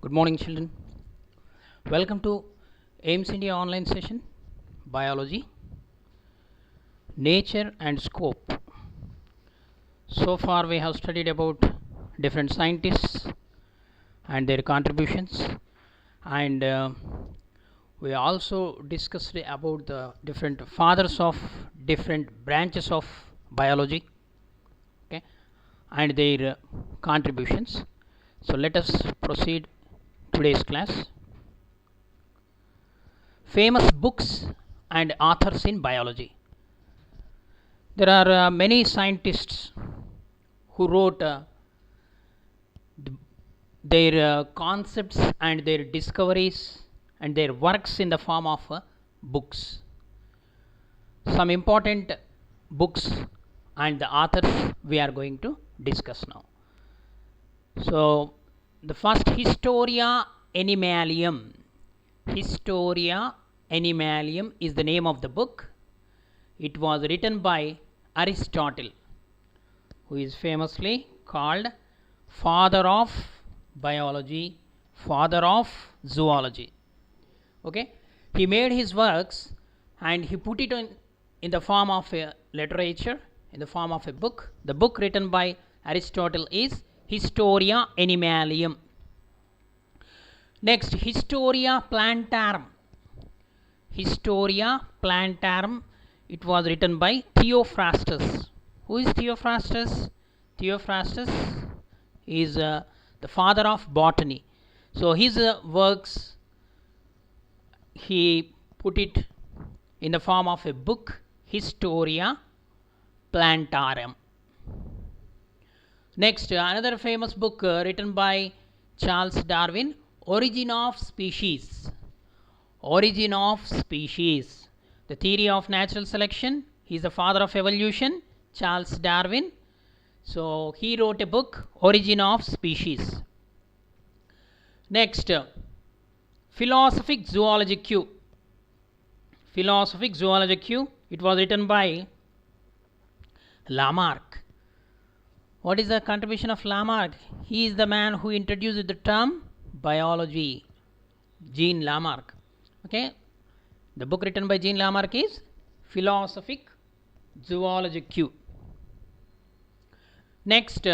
Good morning, children. Welcome to AIMS India online session, Biology, Nature and Scope. So far we have studied about different scientists and their contributions, and we also discussed about the different fathers of different branches of biology, okay, and their contributions. So let us proceed today's class. Famous books and authors in biology. There are many scientists who wrote their concepts and their discoveries and their works in the form of books. Some important books and the authors we are going to discuss now. So the first, Historia Animalium. Historia Animalium is the name of the book. It was written by Aristotle, who is famously called father of biology, father of zoology. Okay, he made his works and he put it in the form of a literature, in the form of a book. The book written by Aristotle is Historia Animalium. Next, Historia Plantarum. Historia Plantarum. It was written by Theophrastus. Who is Theophrastus? Theophrastus is the father of botany. So his works, he put it in the form of a book, Historia Plantarum. Next, another famous book written by Charles Darwin, Origin of Species. Origin of Species. The theory of natural selection. He is the father of evolution, Charles Darwin. So he wrote a book, Origin of Species. Next, Philosophic Zoology Q. Philosophic Zoology Q. It was written by Lamarck. What is the contribution of Lamarck? He is the man who introduced the term biology, Jean Lamarck. Okay, the book written by Jean Lamarck is Philosophic Zoology Q. Next,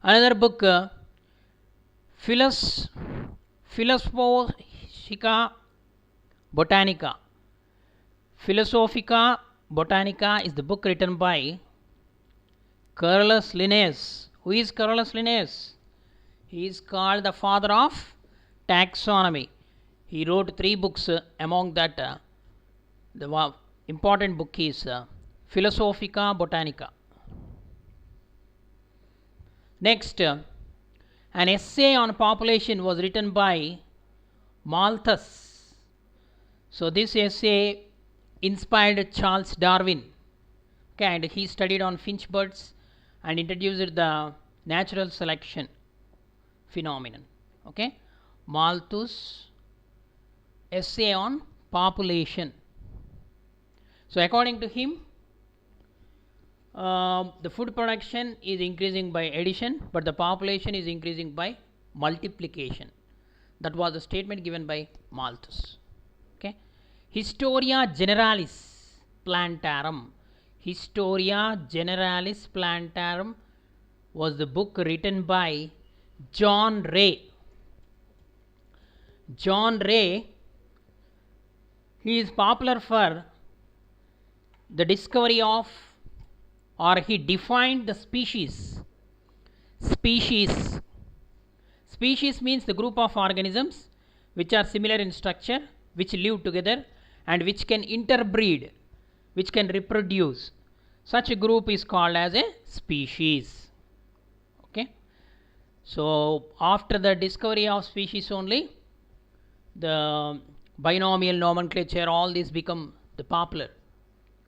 another book, Philosophica Botanica. Philosophica Botanica is the book written by Carolus Linnaeus. Who is Carolus Linnaeus? He is called the father of taxonomy. He wrote 3 books. Among that, the important book is Philosophica Botanica. Next, an essay on population was written by Malthus. So this essay inspired Charles Darwin. Okay, and he studied on finch birds and introduced the natural selection phenomenon. Okay, Malthus essay on population. So according to him, the food production is increasing by addition, but the population is increasing by multiplication. That was the statement given by Malthus. Okay, Historia Generalis Plantarum. Historia Generalis Plantarum was the book written by John Ray. John Ray, he is popular for the discovery of, or he defined the species. Species. Species means the group of organisms which are similar in structure, which live together and which can interbreed, which can reproduce. Such a group is called as a species. Okay. So after the discovery of species only, the binomial nomenclature, all these become the popular.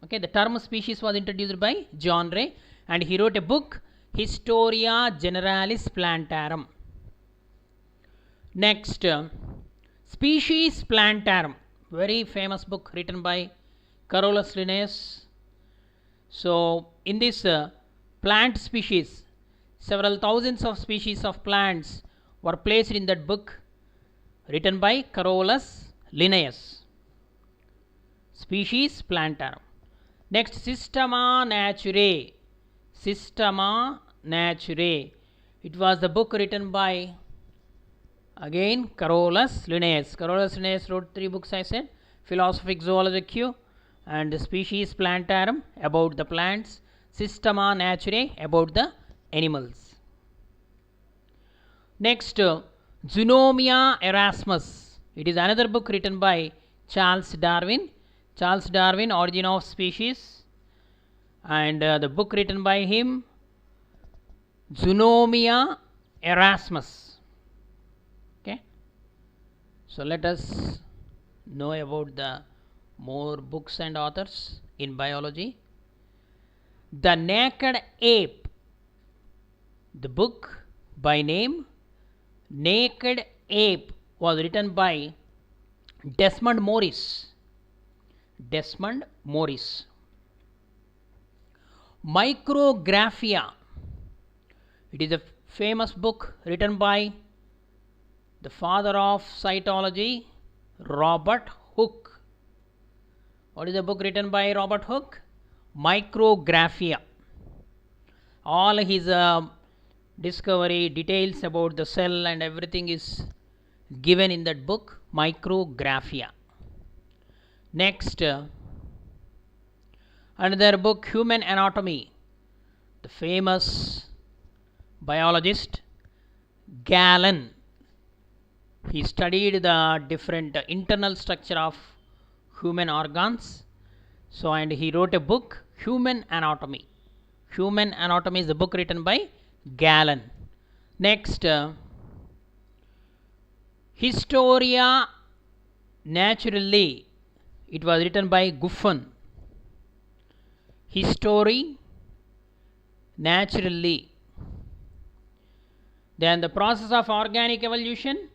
Okay, the term species was introduced by John Ray and he wrote a book, Historia Generalis Plantarum. Next, Species Plantarum, very famous book written by Carolus Linnaeus. So in this plant species, several thousands of species of plants were placed in that book written by Carolus Linnaeus. Species Plantarum. Next, Systema Naturae. Systema Naturae. It was the book written by again Carolus Linnaeus. Carolus Linnaeus wrote 3 books, I said: Philosophic Zoologica and Species Plantarum about the plants, Systema Naturae about the animals. Next, Zoonomia Erasmus. It is another book written by Charles Darwin. Charles Darwin, Origin of Species, and the book written by him, Zoonomia Erasmus. Okay, so let us know about the more books and authors in biology. The Naked Ape. The book by name Naked Ape was written by Desmond Morris. Desmond Morris. Micrographia. It is a famous book written by the father of cytology, Robert Hooke. What is the book written by Robert Hooke? Micrographia. All his discovery, details about the cell and everything is given in that book, Micrographia. Next, another book, Human Anatomy. The famous biologist Galen. He studied the different internal structure of human organs. So, and he wrote a book, Human Anatomy. Human Anatomy is the book written by Galen. Next, Historia Naturalis. It was written by Guffin. History Naturalis. Then the process of organic evolution.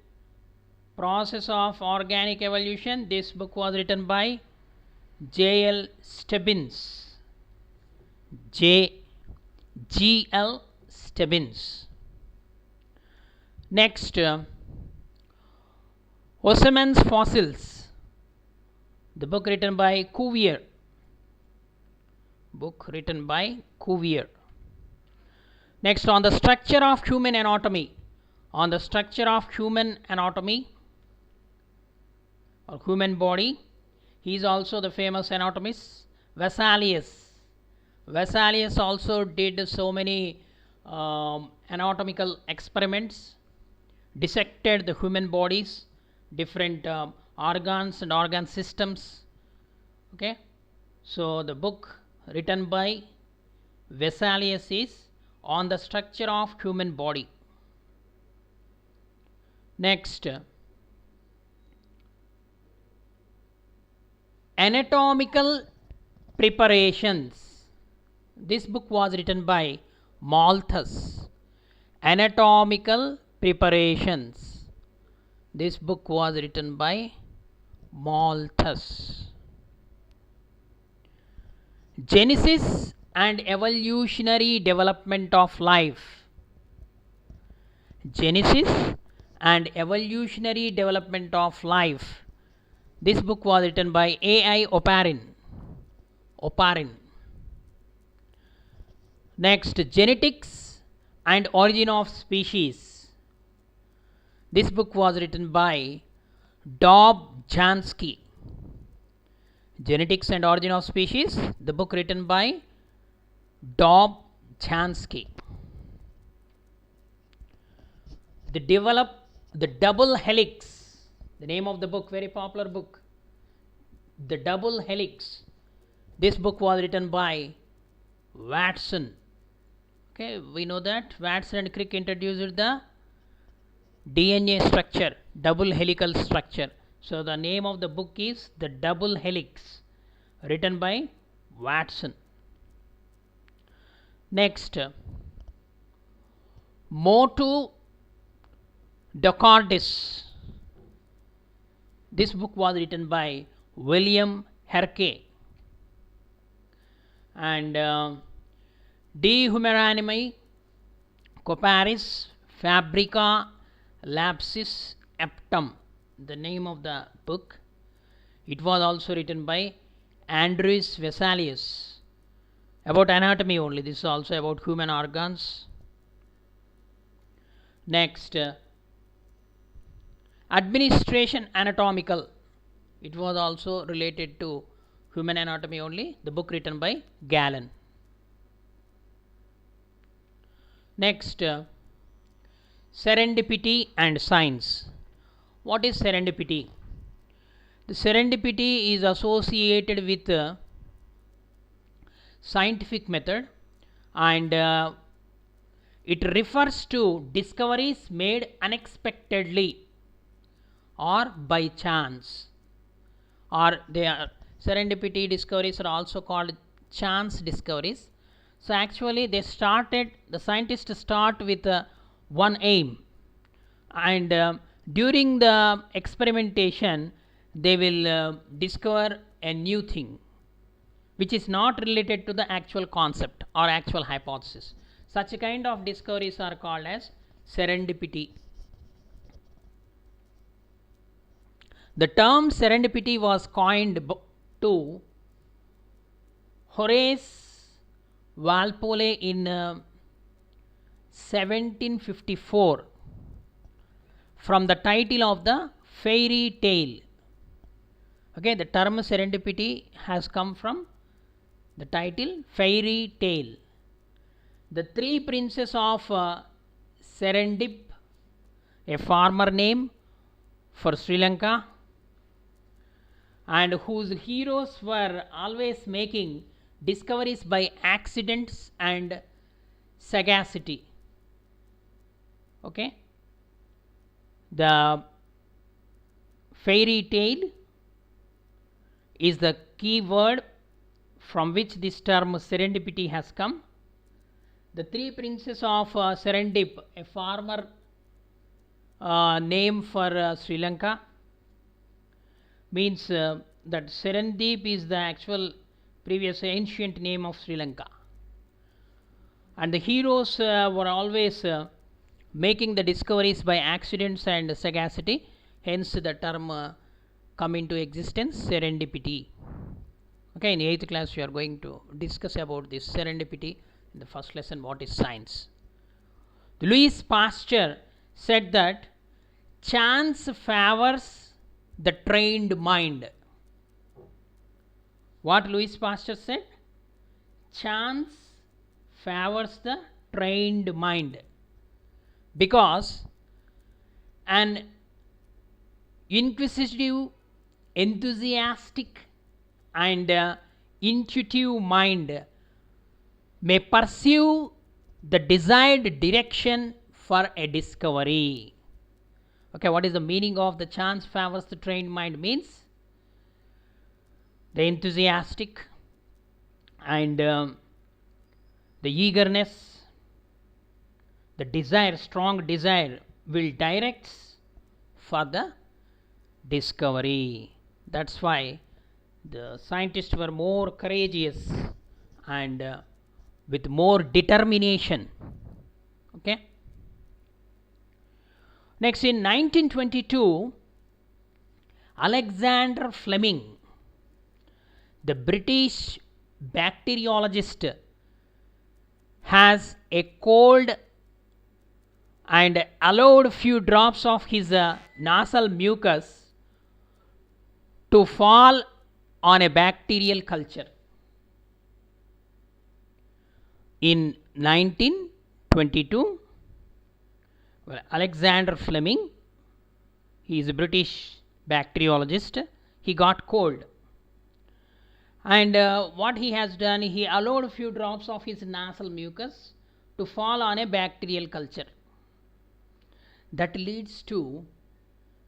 Process of organic evolution. This book was written by J.L. Stebbins. G.L. Stebbins. Next, Osman's Fossils. The book written by Cuvier. Book written by Cuvier. Next, on the structure of human anatomy. On the structure of human anatomy or human body. He is also the famous anatomist, Vesalius. Vesalius also did so many anatomical experiments, dissected the human bodies, different organs and organ systems. Okay, so the book written by Vesalius is On the Structure of Human Body. Next, Anatomical Preparations. This book was written by Malthus. Anatomical Preparations. This book was written by Malthus. Genesis and Evolutionary Development of Life. Genesis and Evolutionary Development of Life. This book was written by A.I. Oparin. Next, Genetics and Origin of Species. This book was written by Dobzhansky. Genetics and Origin of Species, the book written by Dobzhansky. The Double Helix. The name of the book, very popular book. The Double Helix. This book was written by Watson. Okay, we know that Watson and Crick introduced the DNA structure, double helical structure. So the name of the book is The Double Helix, written by Watson. Next, Motu Docardis. This book was written by William Herke. And De Humanissimi Corporis Fabrica Lapsus Aptum, the name of the book. It was also written by Andreas Vesalius, about anatomy only. This is also about human organs. Next, Administration Anatomical. It was also related to human anatomy only. The book written by Galen. Next, serendipity and science. What is serendipity? The serendipity is associated with scientific method, and it refers to discoveries made unexpectedly or by chance, or they are serendipity discoveries are also called chance discoveries. So actually the scientists start with one aim, and during the experimentation they will discover a new thing which is not related to the actual concept or actual hypothesis. Such kind of discoveries are called as serendipity. The term serendipity was coined to Horace Walpole in 1754 from the title of the fairy tale. Okay, the term serendipity has come from the title fairy tale. The three princes of Serendip, a farmer name for Sri Lanka, and whose heroes were always making discoveries by accidents and sagacity. Okay, the fairy tale is the key word from which this term serendipity has come. The three princes of Serendip, a farmer name for Sri Lanka, means that Serendip is the actual previous ancient name of Sri Lanka, and the heroes were always making the discoveries by accidents and sagacity, hence the term come into existence, serendipity. Okay, in 8th class we are going to discuss about this serendipity in the first lesson, what is science. Louis Pasteur said that chance favors the trained mind. What Louis Pasteur said? Chance favors the trained mind, because an inquisitive, enthusiastic and intuitive mind may pursue the desired direction for a discovery. Okay, what is the meaning of the chance favors the trained mind? Means the enthusiastic and the eagerness, the desire, strong desire will direct for the discovery. That's why the scientists were more courageous and with more determination. Okay. Next, in 1922, Alexander Fleming, the British bacteriologist, has a cold and allowed few drops of his nasal mucus to fall on a bacterial culture. In 1922, Alexander Fleming, he is a British bacteriologist, he got cold, and what he has done, he allowed a few drops of his nasal mucus to fall on a bacterial culture. That leads to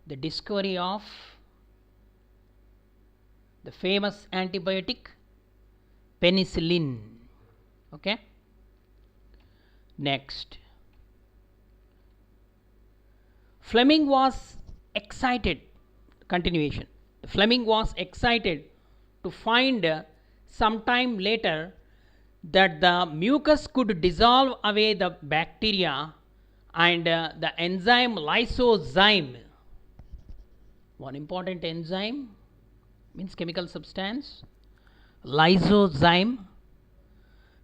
the discovery of the famous antibiotic penicillin. Okay. Next, Fleming was excited. Continuation. Fleming was excited to find sometime later that the mucus could dissolve away the bacteria and the enzyme lysozyme, one important enzyme means chemical substance, lysozyme,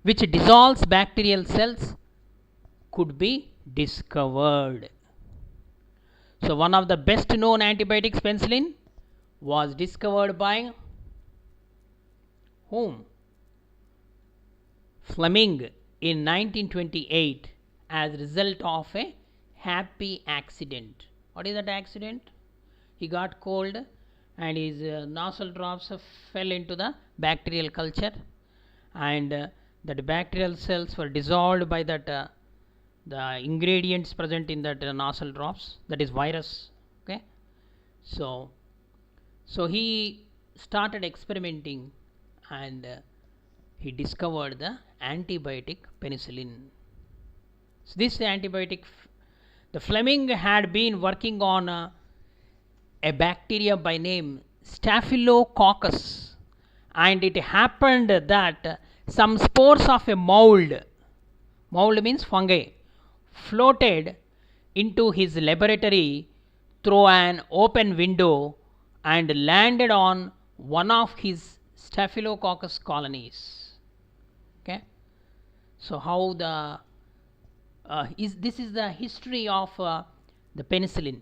which dissolves bacterial cells, could be discovered. So one of the best known antibiotics, penicillin, was discovered by whom? Fleming in 1928 as a result of a happy accident. What is that accident? He got cold and his nostril drops fell into the bacterial culture, and that bacterial cells were dissolved by that the ingredients present in that nostril drops, that is virus. Okay, so he started experimenting, and he discovered the antibiotic penicillin. So this antibiotic, the Fleming had been working on a bacteria by name Staphylococcus, and it happened that some spores of a mold means fungi, floated into his laboratory through an open window and landed on one of his Staphylococcus colonies. Okay, so how the this is the history of the penicillin.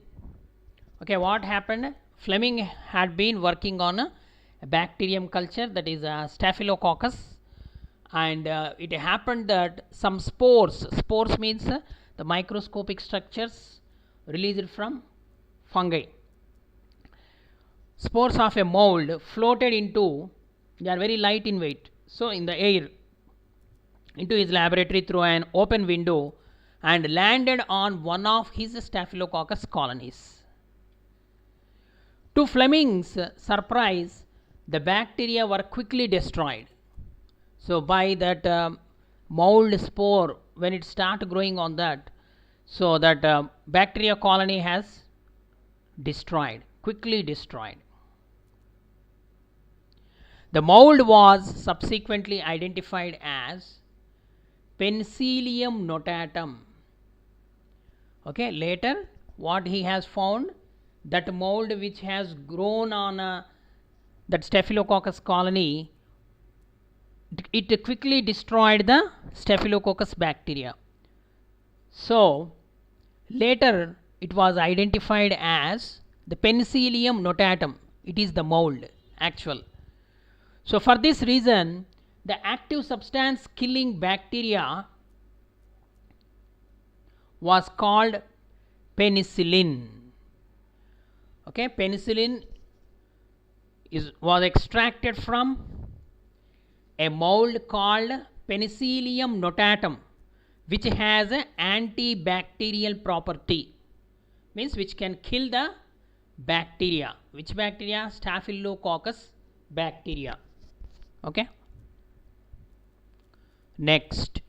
Okay, what happened? Fleming had been working on a bacterium culture, that is Staphylococcus, and it happened that some spores means the microscopic structures released from fungi, spores of a mold floated into, they are very light in weight, so in the air, into his laboratory through an open window and landed on one of his Staphylococcus colonies. To Fleming's surprise, the bacteria were quickly destroyed. So by that mold spore, when it started growing on that, so that bacteria colony has quickly destroyed. The mold was subsequently identified as Penicillium notatum. Okay, later what he has found, that mold which has grown on that Staphylococcus colony, it quickly destroyed the Staphylococcus bacteria. So later it was identified as the Penicillium notatum. It is the mold actual. So for this reason, the active substance killing bacteria was called penicillin. Okay, penicillin was extracted from a mold called Penicillium notatum, which has an antibacterial property, means which can kill the bacteria. Which bacteria? Staphylococcus bacteria. Okay, next,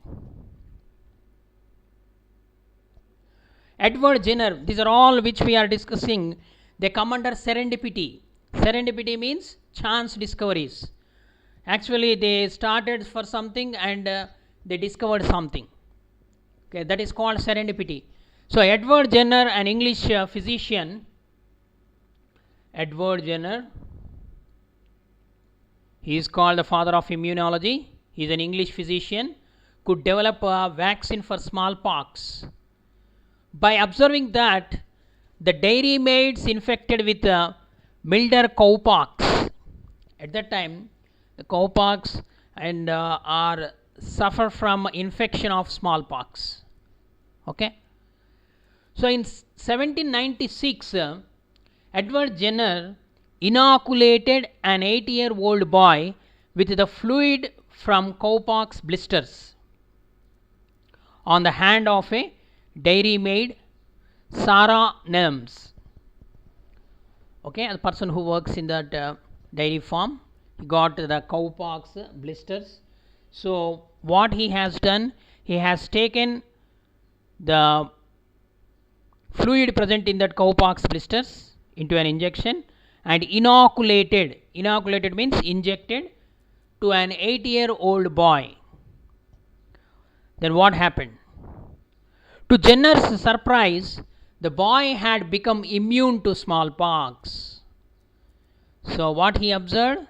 Edward Jenner. These are all which we are discussing, they come under serendipity. Serendipity means chance discoveries. Actually they started for something and they discovered something. Okay, that is called serendipity. So Edward Jenner, an English physician, Edward Jenner, he is called the father of immunology. He is an English physician, could develop a vaccine for smallpox by observing that the dairy maids infected with milder cowpox. At that time, the cowpox and are suffer from infection of smallpox. Okay. So in 1796, Edward Jenner inoculated an 8-year-old boy with the fluid from cowpox blisters on the hand of a dairy maid, Sarah Nelms. Okay, the person who works in that dairy farm, he got the cowpox blisters. So what he has done, he has taken the fluid present in that cowpox blisters into an injection and inoculated means injected to an 8-year-old boy. Then what happened? To Jenner's surprise, the boy had become immune to smallpox. So what he observed,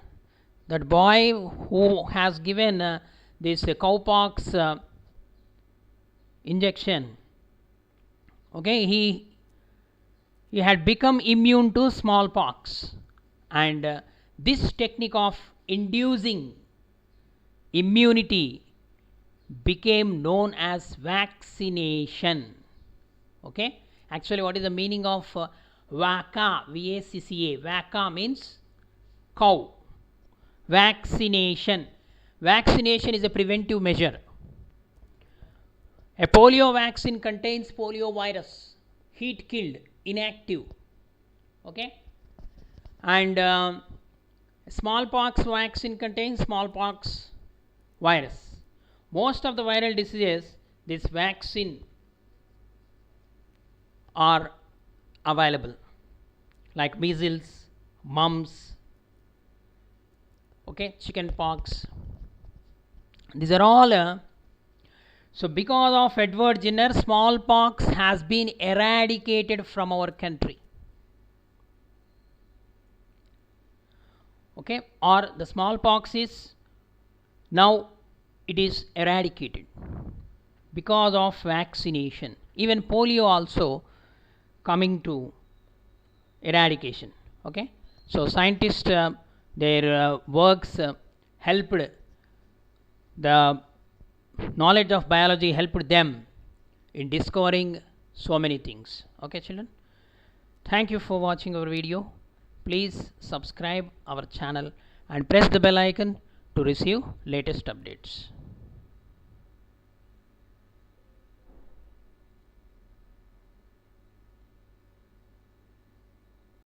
that boy who has given this cowpox injection, okay, he had become immune to smallpox, and this technique of inducing immunity became known as vaccination. Okay, actually what is the meaning of vacca? Vacca means cow. Vaccination is a preventive measure. A polio vaccine contains polio virus, heat killed, inactive. Okay, and smallpox vaccine contains smallpox virus. Most of the viral diseases, this vaccine are available, like measles, mumps, okay, chicken pox. These are all so because of Edward Jenner, smallpox has been eradicated from our country. Okay, or the smallpox is now it is eradicated because of vaccination. Even polio also coming to eradication. Okay, so scientists their works helped, the knowledge of biology helped them in discovering so many things. Okay children, thank you for watching our video. Please subscribe our channel and press the bell icon to receive latest updates.